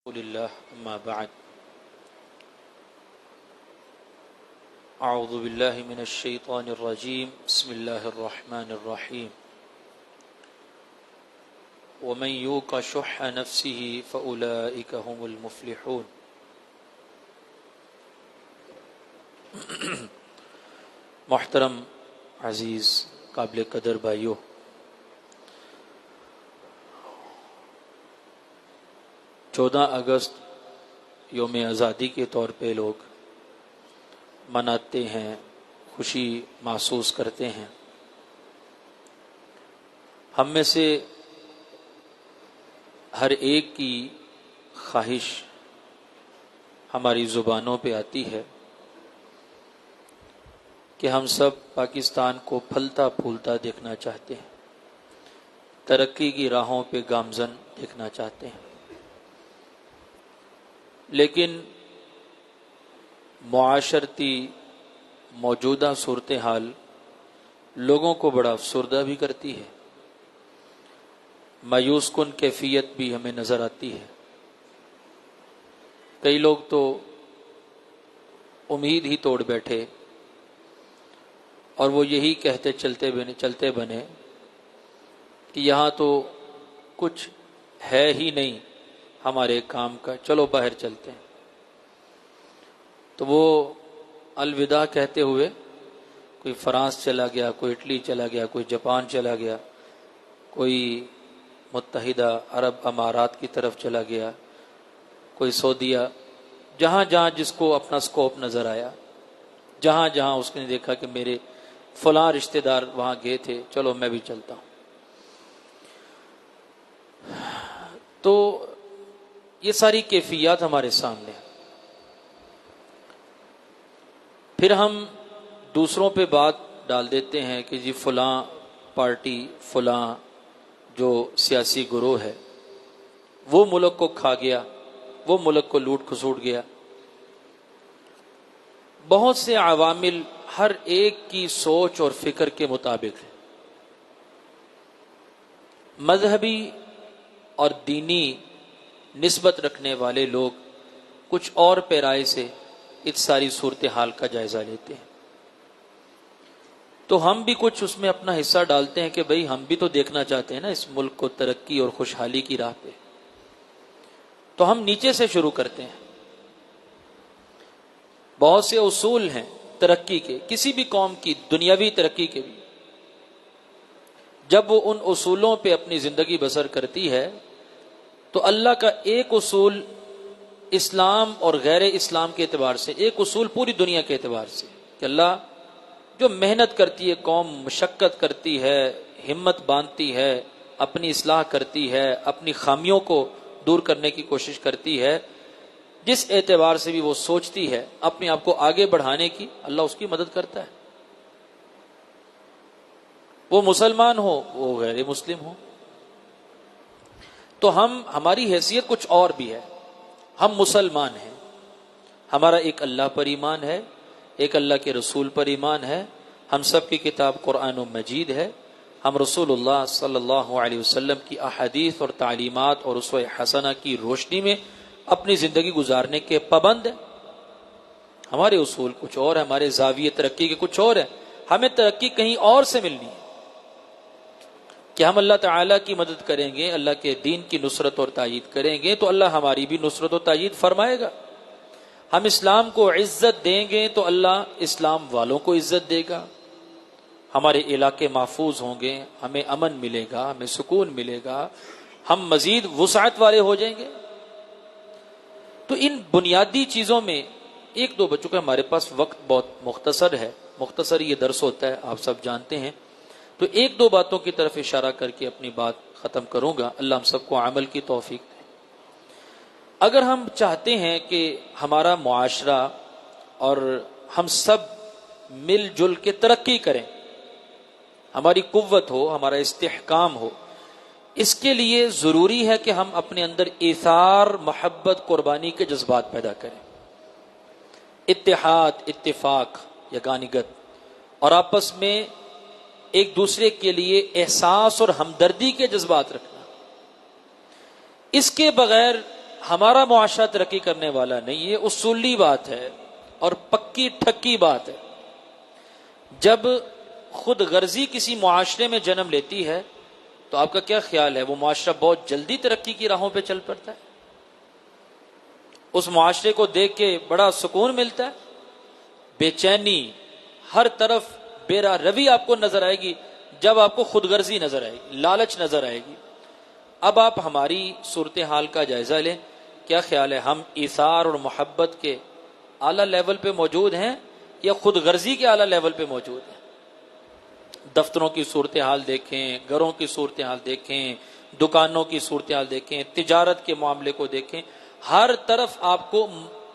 لله أما بعد أعوذ بالله من الشيطان الرجيم بسم الله الرحمن الرحيم ومن يوق شح نفسه فأولئك هم المفلحون محترم عزیز قابل قدر بھائیو، 14 اگست یوم آزادی کے طور پہ لوگ مناتے ہیں، خوشی محسوس کرتے ہیں۔ ہم میں سے ہر ایک کی خواہش ہماری زبانوں پہ آتی ہے کہ ہم سب پاکستان کو پھلتا پھولتا دیکھنا چاہتے ہیں، ترقی کی راہوں پہ گامزن دیکھنا چاہتے ہیں، لیکن معاشرتی موجودہ صورتحال لوگوں کو بڑا افسردہ بھی کرتی ہے، مایوس کن کیفیت بھی ہمیں نظر آتی ہے۔ کئی لوگ تو امید ہی توڑ بیٹھے اور وہ یہی کہتے چلتے بنے کہ یہاں تو کچھ ہے ہی نہیں ہمارے کام کا، چلو باہر چلتے ہیں۔ تو وہ الوداع کہتے ہوئے کوئی فرانس چلا گیا، کوئی اٹلی چلا گیا، کوئی جاپان چلا گیا، کوئی متحدہ عرب امارات کی طرف چلا گیا، کوئی سعودیہ، جہاں جہاں جس کو اپنا سکوپ نظر آیا، جہاں جہاں اس نے دیکھا کہ میرے فلاں رشتہ دار وہاں گئے تھے، چلو میں بھی چلتا ہوں۔ تو یہ ساری کیفیات ہمارے سامنے ہیں۔ پھر ہم دوسروں پہ بات ڈال دیتے ہیں کہ جی فلاں پارٹی، فلاں جو سیاسی گروہ ہے وہ ملک کو کھا گیا، وہ ملک کو لوٹ کھسوٹ گیا۔ بہت سے عوامل ہر ایک کی سوچ اور فکر کے مطابق ہیں۔ مذہبی اور دینی نسبت رکھنے والے لوگ کچھ اور پیرائے سے اس ساری صورتحال کا جائزہ لیتے ہیں، تو ہم بھی کچھ اس میں اپنا حصہ ڈالتے ہیں کہ بھئی ہم بھی تو دیکھنا چاہتے ہیں نا اس ملک کو ترقی اور خوشحالی کی راہ پہ۔ تو ہم نیچے سے شروع کرتے ہیں۔ بہت سے اصول ہیں ترقی کے، کسی بھی قوم کی دنیاوی ترقی کے بھی۔ جب وہ ان اصولوں پہ اپنی زندگی بسر کرتی ہے تو اللہ کا ایک اصول اسلام اور غیر اسلام کے اعتبار سے، ایک اصول پوری دنیا کے اعتبار سے، کہ اللہ جو محنت کرتی ہے، قوم مشقت کرتی ہے، ہمت باندھتی ہے، اپنی اصلاح کرتی ہے، اپنی خامیوں کو دور کرنے کی کوشش کرتی ہے، جس اعتبار سے بھی وہ سوچتی ہے اپنے آپ کو آگے بڑھانے کی، اللہ اس کی مدد کرتا ہے۔ وہ مسلمان ہو، وہ غیر مسلم ہو۔ تو ہماری حیثیت کچھ اور بھی ہے۔ ہم مسلمان ہیں، ہمارا ایک اللہ پر ایمان ہے، ایک اللہ کے رسول پر ایمان ہے، ہم سب کی کتاب قرآن مجید ہے، ہم رسول اللہ صلی اللہ علیہ وسلم کی احادیث اور تعلیمات اور اسوہ حسنہ کی روشنی میں اپنی زندگی گزارنے کے پابند ہیں۔ ہمارے اصول کچھ اور ہیں، ہمارے زاویے ترقی کے کچھ اور ہیں۔ ہمیں ترقی کہیں اور سے ملنی ہے کہ ہم اللہ تعالیٰ کی مدد کریں گے، اللہ کے دین کی نصرت اور تائید کریں گے تو اللہ ہماری بھی نصرت و تائید فرمائے گا۔ ہم اسلام کو عزت دیں گے تو اللہ اسلام والوں کو عزت دے گا، ہمارے علاقے محفوظ ہوں گے، ہمیں امن ملے گا، ہمیں سکون ملے گا، ہم مزید وسعت والے ہو جائیں گے۔ تو ان بنیادی چیزوں میں ایک دو بچوں کا، ہمارے پاس وقت بہت مختصر ہے، مختصر یہ درس ہوتا ہے، آپ سب جانتے ہیں، تو ایک دو باتوں کی طرف اشارہ کر کے اپنی بات ختم کروں گا۔ اللہ ہم سب کو عمل کی توفیق دے۔ اگر ہم چاہتے ہیں کہ ہمارا معاشرہ اور ہم سب مل جل کے ترقی کریں، ہماری قوت ہو، ہمارا استحکام ہو، اس کے لیے ضروری ہے کہ ہم اپنے اندر ایثار، محبت، قربانی کے جذبات پیدا کریں، اتحاد، اتفاق، یگانگت، اور آپس میں ایک دوسرے کے لیے احساس اور ہمدردی کے جذبات رکھنا۔ اس کے بغیر ہمارا معاشرہ ترقی کرنے والا نہیں، یہ اصولی بات ہے اور پکی ٹھکی بات ہے۔ جب خود غرضی کسی معاشرے میں جنم لیتی ہے تو آپ کا کیا خیال ہے، وہ معاشرہ بہت جلدی ترقی کی راہوں پہ چل پڑتا ہے؟ اس معاشرے کو دیکھ کے بڑا سکون ملتا ہے؟ بے چینی، ہر طرف بے راہ روی آپ کو نظر آئے گی جب آپ کو خود غرضی نظر آئے گی، لالچ نظر آئے گی۔ اب آپ ہماری صورتحال کا جائزہ لیں، کیا خیال ہے ہم ایثار اور محبت کے اعلیٰ لیول پہ موجود ہیں یا خود غرضی کے اعلیٰ لیول پہ موجود ہیں؟ دفتروں کی صورتحال دیکھیں، گھروں کی صورتحال دیکھیں، دکانوں کی صورتحال دیکھیں، تجارت کے معاملے کو دیکھیں، ہر طرف آپ کو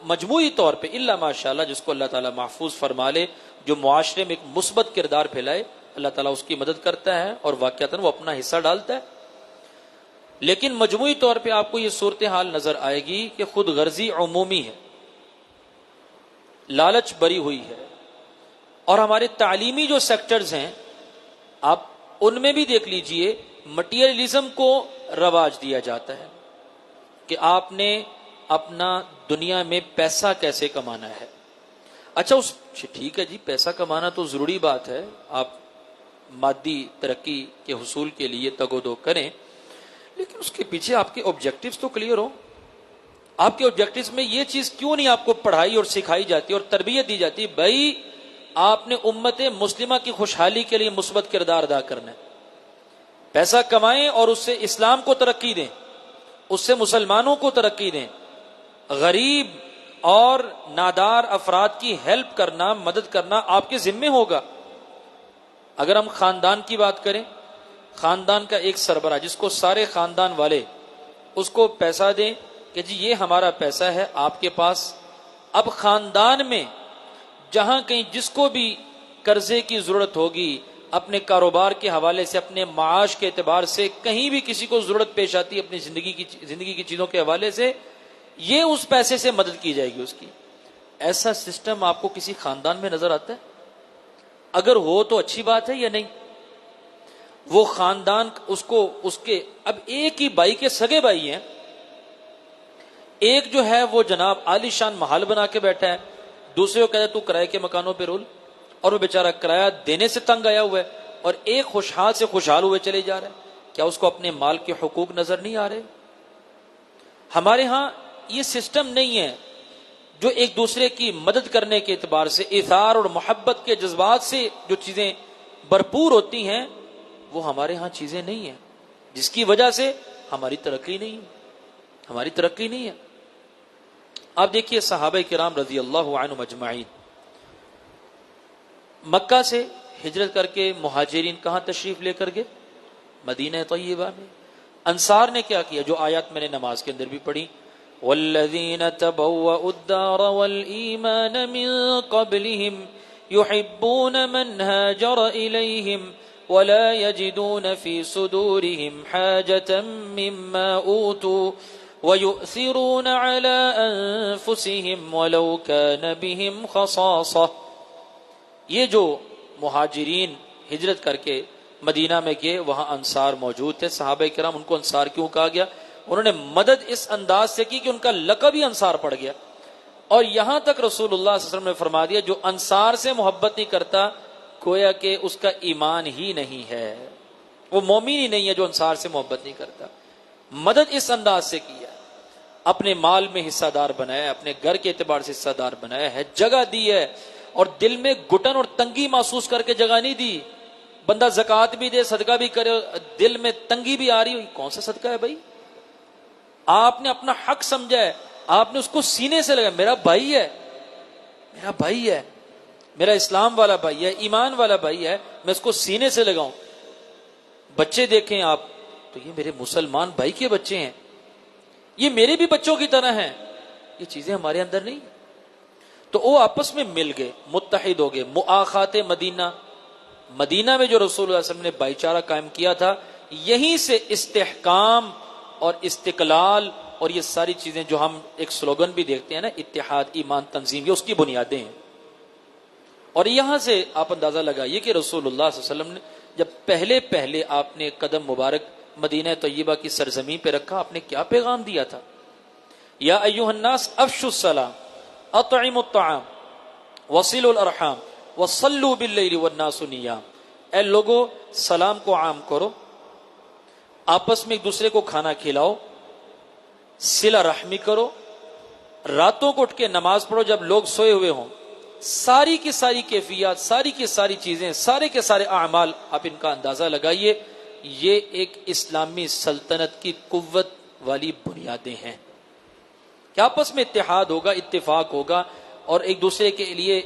مجموعی طور پہ الا ماشاءاللہ جس کو اللہ تعالیٰ محفوظ فرما لے، جو معاشرے میں ایک مثبت کردار پھیلائے، اللہ تعالیٰ اس کی مدد کرتا ہے اور واقعتاً وہ اپنا حصہ ڈالتا ہے۔ لیکن مجموعی طور پہ آپ کو یہ صورتحال نظر آئے گی کہ خود غرضی عمومی ہے، لالچ بری ہوئی ہے، اور ہمارے تعلیمی جو سیکٹرز ہیں آپ ان میں بھی دیکھ لیجئے، مٹیریلزم کو رواج دیا جاتا ہے کہ آپ نے اپنا دنیا میں پیسہ کیسے کمانا ہے۔ اچھا ٹھیک ہے جی، پیسہ کمانا تو ضروری بات ہے، آپ مادی ترقی کے حصول کے لیے تگ و دو کریں، لیکن اس کے پیچھے آپ کے آبجیکٹیوز تو کلیئر ہو۔ آپ کے آبجیکٹیوز میں یہ چیز کیوں نہیں آپ کو پڑھائی اور سکھائی جاتی اور تربیت دی جاتی؟ بھائی آپ نے امت مسلمہ کی خوشحالی کے لیے مثبت کردار ادا کرنا ہے، پیسہ کمائیں اور اس سے اسلام کو ترقی دیں، اس سے مسلمانوں کو ترقی دیں، غریب اور نادار افراد کی ہیلپ کرنا، مدد کرنا آپ کے ذمے ہوگا۔ اگر ہم خاندان کی بات کریں، خاندان کا ایک سربراہ جس کو سارے خاندان والے اس کو پیسہ دیں کہ جی یہ ہمارا پیسہ ہے آپ کے پاس، اب خاندان میں جہاں کہیں جس کو بھی قرضے کی ضرورت ہوگی، اپنے کاروبار کے حوالے سے، اپنے معاش کے اعتبار سے، کہیں بھی کسی کو ضرورت پیش آتی ہے اپنی زندگی کی چیزوں کے حوالے سے، یہ اس پیسے سے مدد کی جائے گی اس کی۔ ایسا سسٹم آپ کو کسی خاندان میں نظر آتا ہے؟ اگر ہو تو اچھی بات ہے یا نہیں؟ وہ خاندان اس کے اب ایک ہی بھائی کے سگے بھائی ہیں، ایک جو ہے وہ جناب عالی شان محل بنا کے بیٹھا ہے، دوسرے کو کہتا ہے تو کرائے کے مکانوں پہ رول، اور وہ بیچارہ کرایہ دینے سے تنگ آیا ہوا ہے، اور ایک خوشحال سے خوشحال ہوئے چلے جا رہا ہے۔ کیا اس کو اپنے مال کے حقوق نظر نہیں آ رہے؟ ہمارے ہاں یہ سسٹم نہیں ہے جو ایک دوسرے کی مدد کرنے کے اعتبار سے، ایثار اور محبت کے جذبات سے جو چیزیں بھرپور ہوتی ہیں، وہ ہمارے ہاں چیزیں نہیں ہیں، جس کی وجہ سے ہماری ترقی نہیں ہے، ہماری ترقی نہیں ہے۔ آپ دیکھیے صحابہ کرام رضی اللہ عنہم اجمعین مکہ سے ہجرت کر کے مہاجرین کہاں تشریف لے کر گئے؟ مدینہ طیبہ میں۔ انصار نے کیا کیا؟ جو آیات میں نے نماز کے اندر بھی پڑھی، والذین تبوأوا الدار والایمان من قبلهم يحبون من هاجر الیہم ولا يجدون في صدورهم حاجة مما اوتوا وَيُؤْثِرُونَ عَلَىٰ أَنفُسِهِمْ وَلَوْ كَانَ بِهِمْ خَصَاصَةٌ۔ یہ جو مہاجرین ہجرت کر کے مدینہ میں گئے، وہاں انصار موجود تھے۔ صحابہ کرام ان کو انصار کیوں کہا گیا؟ انہوں نے مدد اس انداز سے کی کہ ان کا لقب ہی انصار پڑ گیا، اور یہاں تک رسول اللہ صلی اللہ علیہ وسلم نے فرما دیا جو انصار سے محبت نہیں کرتا گویا کہ اس کا ایمان ہی نہیں ہے، وہ مومن ہی نہیں ہے جو انصار سے محبت نہیں کرتا۔ مدد اس انداز سے کی ہے، اپنے مال میں حصہ دار بنایا ہے، اپنے گھر کے اعتبار سے حصہ دار بنایا ہے، جگہ دی ہے، اور دل میں گھٹن اور تنگی محسوس کر کے جگہ نہیں دی۔ بندہ زکوٰۃ بھی دے، صدقہ بھی کرے، دل میں تنگی بھی آ رہی ہو، کون سا صدقہ ہے بھائی؟ آپ نے اپنا حق سمجھا ہے، آپ نے اس کو سینے سے لگا، میرا بھائی ہے، میرا بھائی ہے، میرا اسلام والا بھائی ہے، ایمان والا بھائی ہے، میں اس کو سینے سے لگاؤں۔ بچے دیکھیں آپ تو یہ میرے مسلمان بھائی کے بچے ہیں، یہ میرے بھی بچوں کی طرح ہیں، یہ چیزیں ہمارے اندر نہیں۔ تو وہ آپس میں مل گئے، متحد ہو گئے۔ مؤاخات مدینہ، مدینہ میں جو رسول اللہ صلی اللہ علیہ وسلم نے بھائی چارہ قائم کیا تھا، یہیں سے استحکام اور استقلال اور یہ ساری چیزیں جو ہم ایک سلوگن بھی دیکھتے ہیں نا، اتحاد ایمان تنظیم، یہ اس کی بنیادیں ہیں۔ اور یہاں سے آپ اندازہ لگائیے کہ رسول اللہ صلی اللہ علیہ وسلم نے جب پہلے آپ نے قدم مبارک مدینہ طیبہ کی سرزمین پہ رکھا، آپ نے کیا پیغام دیا تھا؟ یا ایھا الناس افشوا السلام اطعموا الطعام وصلوا الارحام وصلوا باللیل والناس نیام. اے لوگو سلام کو عام کرو، آپس میں ایک دوسرے کو کھانا کھلاؤ، صلہ رحمی کرو، راتوں کو اٹھ کے نماز پڑھو جب لوگ سوئے ہوئے ہوں. ساری کی ساری کیفیات، ساری کی ساری چیزیں، سارے کے سارے اعمال آپ ان کا اندازہ لگائیے. یہ ایک اسلامی سلطنت کی قوت والی بنیادیں ہیں کہ آپس میں اتحاد ہوگا، اتفاق ہوگا، اور ایک دوسرے کے لیے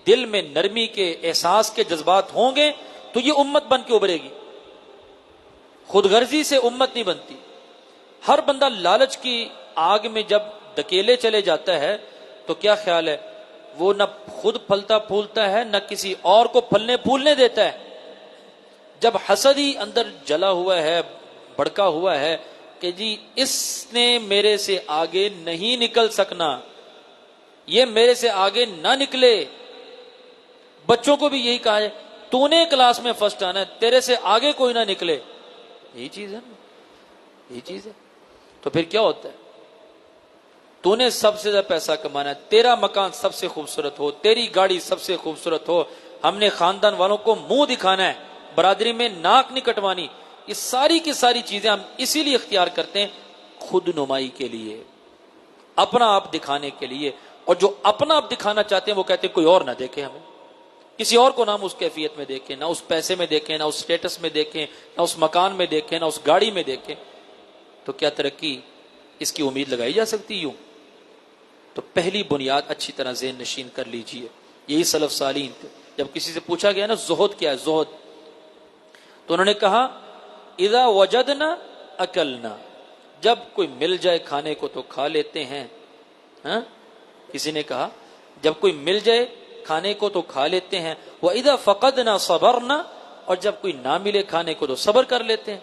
دل میں نرمی کے احساس کے جذبات ہوں گے تو یہ امت بن کے ابھرے گی. خود غرضی سے امت نہیں بنتی. ہر بندہ لالچ کی آگ میں جب دکیلے چلے جاتا ہے تو کیا خیال ہے، وہ نہ خود پھلتا پھولتا ہے نہ کسی اور کو پھلنے پھولنے دیتا ہے. جب حسد ہی اندر جلا ہوا ہے، بھڑکا ہوا ہے کہ جی اس نے میرے سے آگے نہیں نکل سکنا، یہ میرے سے آگے نہ نکلے. بچوں کو بھی یہی کہا ہے تو نے کلاس میں فرسٹ آنا ہے، تیرے سے آگے کوئی نہ نکلے. یہی چیز ہے نا، یہی چیز ہے. تو پھر کیا ہوتا ہے، تو نے سب سے زیادہ پیسہ کمانا ہے، تیرا مکان سب سے خوبصورت ہو، تیری گاڑی سب سے خوبصورت ہو، ہم نے خاندان والوں کو منہ دکھانا ہے، برادری میں ناک نہیں کٹوانی. یہ ساری کی ساری چیزیں ہم اسی لیے اختیار کرتے ہیں، خود نمائی کے لیے، اپنا آپ دکھانے کے لیے. اور جو اپنا آپ دکھانا چاہتے ہیں وہ کہتے ہیں کوئی اور نہ دیکھے ہمیں، کسی اور کو نہ ہم اس کیفیت میں دیکھیں، نہ اس پیسے میں دیکھیں، نہ اس سٹیٹس میں دیکھیں، نہ اس مکان میں دیکھیں، نہ اس گاڑی میں دیکھیں. تو کیا ترقی اس کی امید لگائی جا سکتی یوں؟ تو پہلی بنیاد اچھی طرح ذہن نشین کر لیجئے. یہی سلف صالحین تھے. جب کسی سے پوچھا گیا نا زہد کیا ہے، زہد، تو انہوں نے کہا اذا وجدنا اکلنا، جب کوئی مل جائے کھانے کو تو کھا لیتے ہیں. ہاں، کسی نے کہا جب کوئی مل جائے کھانے کو تو کھا لیتے ہیں. وَإِذَا فَقَدْنَا صَبَرْنَا، اور جب کوئی نہ ملے کھانے کو تو صبر کر لیتے ہیں.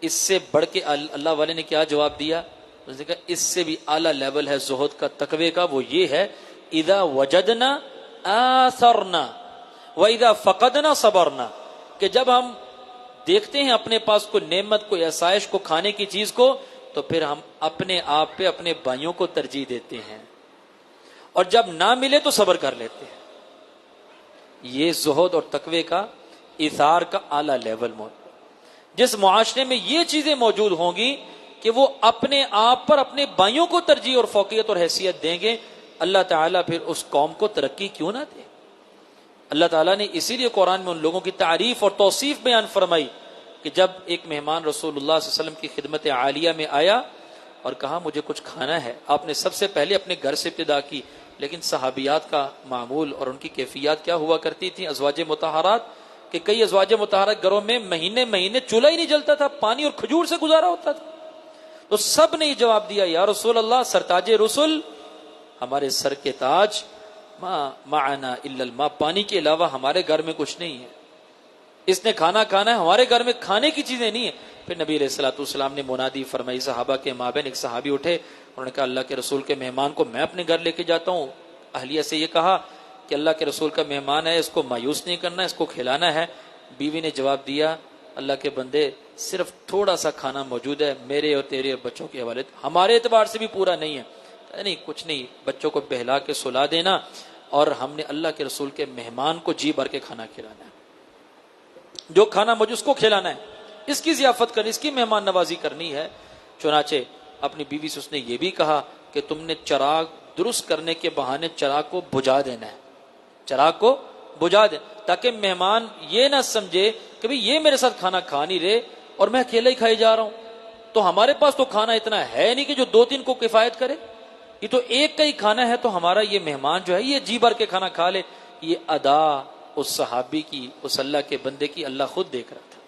اس سے بڑھ کے اللہ والے نے کیا جواب دیا؟ اس نے کہا اس سے بھی اعلیٰ لیول ہے زہد کا، تقوی کا. وہ یہ ہے اذا وجدنا آثرنا واذا فقدنا صبرنا، کہ جب ہم دیکھتے ہیں اپنے پاس کوئی نعمت، کوئی آسائش کو، کھانے کی چیز کو، تو پھر ہم اپنے آپ پہ اپنے بھائیوں کو ترجیح دیتے ہیں، اور جب نہ ملے تو صبر کر لیتے ہیں. یہ زہد اور تقوی کا ایثار کا اعلیٰ لیول موجود. جس معاشرے میں یہ چیزیں موجود ہوں گی کہ وہ اپنے آپ پر اپنے بھائیوں کو ترجیح اور فوقیت اور حیثیت دیں گے، اللہ تعالیٰ پھر اس قوم کو ترقی کیوں نہ دے. اللہ تعالیٰ نے اسی لیے قرآن میں ان لوگوں کی تعریف اور توصیف بیان فرمائی کہ جب ایک مہمان رسول اللہ صلی اللہ علیہ وسلم کی خدمت عالیہ میں آیا اور کہا مجھے کچھ کھانا ہے، آپ نے سب سے پہلے اپنے گھر سے ابتدا کی. لیکن صحابیات کا معمول اور ان کی کیفیات کیا ہوا کرتی تھی، ازواج مطہرات، کہ کئی ازواج مطہرات گھروں میں مہینے مہینے چولہا ہی نہیں جلتا تھا، پانی اور کھجور سے گزارا ہوتا تھا. تو سب نے یہ جواب دیا یا رسول اللہ، سرتاج رسل، ہمارے سر کے تاج، ما معنا الا الماء، پانی کے علاوہ ہمارے گھر میں کچھ نہیں ہے. اس نے کھانا کھانا ہے، ہمارے گھر میں کھانے کی چیزیں نہیں ہیں. پھر نبی علیہ الصلوۃ والسلام نے منادی فرمائی. صحابہ کے مابین ایک صحابی اٹھے، انہوں نے کہا اللہ کے رسول کے مہمان کو میں اپنے گھر لے کے جاتا ہوں. اہلیہ سے یہ کہا کہ اللہ کے رسول کا مہمان ہے، اس کو مایوس نہیں کرنا، اس کو کھلانا ہے. بیوی نے جواب دیا اللہ کے بندے صرف تھوڑا سا کھانا موجود ہے، میرے اور تیرے اور بچوں کے حوالے، ہمارے اعتبار سے بھی پورا نہیں ہے. نہیں کچھ نہیں، بچوں کو بہلا کے سلا دینا، اور ہم نے اللہ کے رسول کے مہمان کو جی بھر کے کھانا کھلانا ہے، جو کھانا مجھے اس کو کھلانا ہے، اس کی ضیافت کرنی، اس کی مہمان نوازی کرنی ہے. چنانچہ اپنی بیوی سے اس نے یہ بھی کہا کہ تم نے چراغ درست کرنے کے بہانے چراغ کو بجھا دینا ہے، چراغ کو بجھا دیں، تاکہ مہمان یہ نہ سمجھے کہ بھئی یہ میرے ساتھ کھانا کھا نہیں رہے اور میں اکیلا ہی کھائی جا رہا ہوں. تو ہمارے پاس تو کھانا اتنا ہے نہیں کہ جو 2-3 کو کفایت کرے، یہ تو ایک کا ہی کھانا ہے، تو ہمارا یہ مہمان جو ہے یہ جی بھر کے کھانا کھا لے. یہ ادا اس صحابی کی، اس اللہ کے بندے کی اللہ خود دیکھ رہا تھا.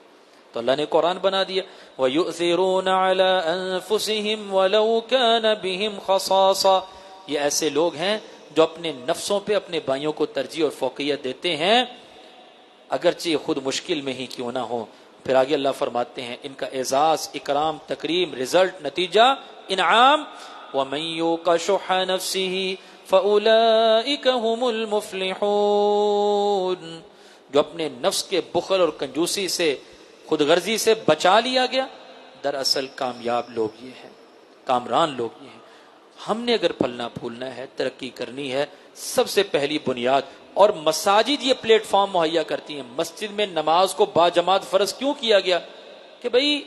تو اللہ نے قرآن بنا دیا وَيُؤْثِرُونَ عَلَىٰ أَنفُسِهِمْ وَلَوْ كَانَ بِهِمْ خَصَاصَةٌ. یہ ایسے لوگ ہیں جو اپنے نفسوں پہ اپنے بھائیوں کو ترجیح اور فوقیت دیتے ہیں، اگرچہ خود مشکل میں ہی کیوں نہ ہو. پھر آگے اللہ فرماتے ہیں ان کا اعزاز، اکرام، تکریم، رزلٹ، نتیجہ، انعام. وَمَن يُوقَ شُحَّ نَفْسِهِ فَأُولَئِكَ هُمُ الْمُفْلِحُونَ. جو اپنے نفس کے بخل اور کنجوسی سے، خود غرضی سے بچا لیا گیا، دراصل کامیاب لوگ یہ ہیں، کامران لوگ یہ ہیں. ہم نے اگر پھلنا پھولنا ہے، ترقی کرنی ہے، سب سے پہلی بنیاد، اور مساجد یہ پلیٹ فارم مہیا کرتی ہیں۔ مسجد میں نماز کو باجماعت فرض کیوں کیا گیا؟ کہ بھئی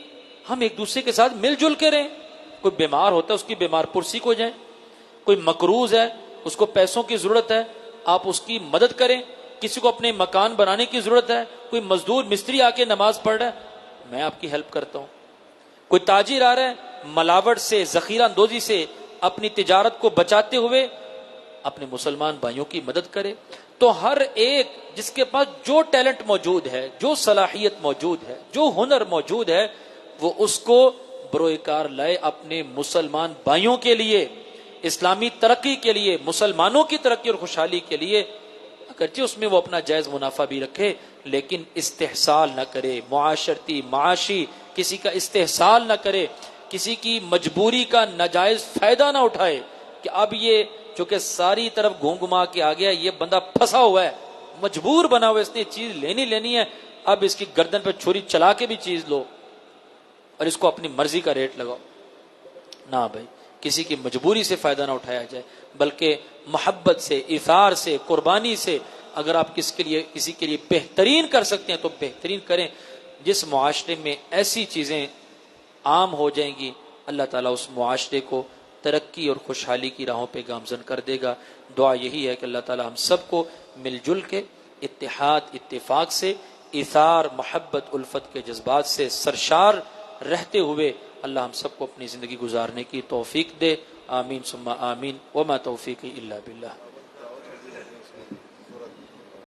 ہم ایک دوسرے کے ساتھ مل جل کے رہیں۔ کوئی بیمار ہوتا ہے اس کی بیمار پرسی کو جائیں، کوئی مقروض ہے اس کو پیسوں کی ضرورت ہے آپ اس کی مدد کریں، کسی کو اپنے مکان بنانے کی ضرورت ہے، کوئی مزدور مستری آ کے نماز پڑھ رہا ہے میں آپ کی ہیلپ کرتا ہوں، کوئی تاجر آ رہا ہے ملاوٹ سے ذخیرہ اندوزی سے اپنی تجارت کو بچاتے ہوئے اپنے مسلمان بھائیوں کی مدد کرے۔ تو ہر ایک جس کے پاس جو ٹیلنٹ موجود ہے، جو صلاحیت موجود ہے، جو ہنر موجود ہے، وہ اس کو بروئے کار لائے اپنے مسلمان بھائیوں کے لیے، اسلامی ترقی کے لیے، مسلمانوں کی ترقی اور خوشحالی کے لیے۔ اگرچہ اس میں وہ اپنا جائز منافع بھی رکھے لیکن استحصال نہ کرے، معاشرتی معاشی کسی کا استحصال نہ کرے، کسی کی مجبوری کا ناجائز فائدہ نہ اٹھائے کہ اب یہ چونکہ ساری طرف گھوم گھما کے آ گیا، یہ بندہ پھنسا ہوا ہے، مجبور بنا ہوا ہے، اس نے چیز لینی ہے، اب اس کی گردن پہ چھری چلا کے بھی چیز لو اور اس کو اپنی مرضی کا ریٹ لگاؤ۔ نہ بھائی، کسی کی مجبوری سے فائدہ نہ اٹھایا جائے، بلکہ محبت سے، ایثار سے، قربانی سے اگر آپ کسی کے لیے بہترین کر سکتے ہیں تو بہترین کریں۔ جس معاشرے میں ایسی چیزیں عام ہو جائیں گی اللہ تعالیٰ اس معاشرے کو ترقی اور خوشحالی کی راہوں پہ گامزن کر دے گا۔ دعا یہی ہے کہ اللہ تعالیٰ ہم سب کو مل جل کے اتحاد اتفاق سے، ایثار محبت الفت کے جذبات سے سرشار رہتے ہوئے اللہ ہم سب کو اپنی زندگی گزارنے کی توفیق دے۔ آمین ثم آمین، وما توفیقی الا باللہ۔